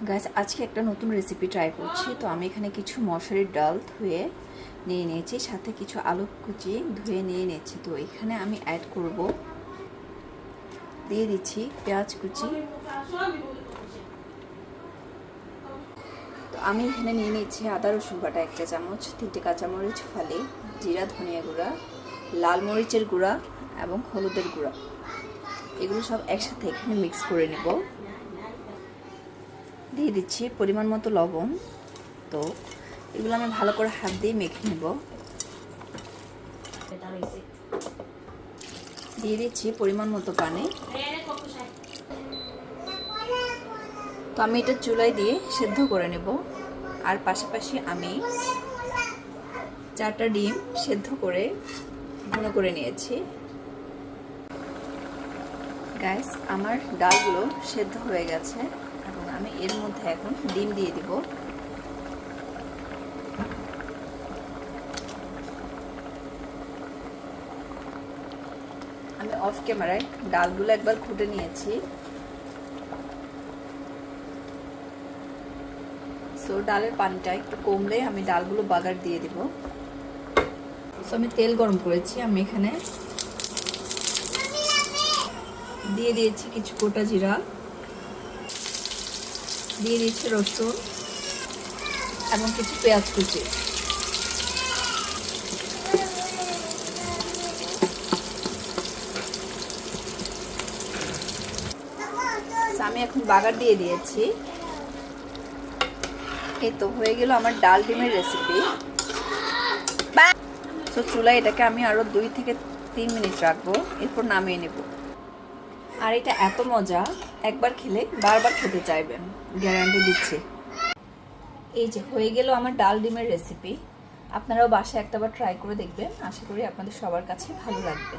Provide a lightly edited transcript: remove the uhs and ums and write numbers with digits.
Guys আজকে একটা নতুন রেসিপি ট্রাই করছি। তো আমি এখানে কিছু মশারির ডাল ধুয়ে নিয়ে নিয়েছি, সাথে কিছু আলু কুচি ধুয়ে নিয়ে নিয়েছি। তো এখানে আমি অ্যাড করব, দিয়ে দিচ্ছি পেঁয়াজ কুচি। তো আমি এখানে নিয়ে নিচ্ছি আদা রসুন বাটা 1 চা চামচ, 3টে কাঁচামরিচ ফালি, জিরা ধনিয়া গুঁড়া, লাল মরিচের গুঁড়া এবং হলুদের গুঁড়া। এগুলো সব একসাথে এখানে মিক্স করে নেব। দিয়ে দিচ্ছি পরিমাণ মতো লবণ। তো এগুলো আমি ভালো করে হাত দিয়ে মেখে নেব। দিয়ে দিচ্ছি পরিমাণ মতো পানি। তো আমি এটা চুলায় দিয়ে সেদ্ধ করে নেব। আর পাশাপাশি আমি 4টা ডিম সেদ্ধ করে ঘন করে নিয়েছি। গাইস আমার ডালগুলো সেদ্ধ হয়ে গেছে এবং আমি এর মধ্যে এখন ডিম দিয়ে দিব। আমি অফ ক্যামেরায় ডালগুলো একবার ঘুটে নিয়েছি। সো ডালের পানিটা একটু কমলে আমি ডালগুলো বাগার দিয়ে দিব। সো আমি তেল গরম করেছি, আমি এখানে দিয়ে দিয়েছি কিছু গোটা জিরা, দিয়ে দিচ্ছি রসুন এবং কিছু পেঁয়াজ কুচি। আমি এখন বাগার দিয়ে দিয়েছি। এই তো হয়ে গেল আমার ডাল ডিমের রেসিপি। তো চুলায় এটাকে আমি আরো 2 থেকে 3 মিনিট রাখবো, এরপর নামিয়ে নেব। আর এটা এত মজা, একবার খেলে বারবার খেতে চাইবেন, গ্যারান্টি দিচ্ছি। এই যে হয়ে গেল আমার ডাল ডিমের রেসিপি। আপনারাও বাসায় একটাবার ট্রাই করে দেখবেন, আশা করি আপনাদের সবার কাছে ভালো লাগবে।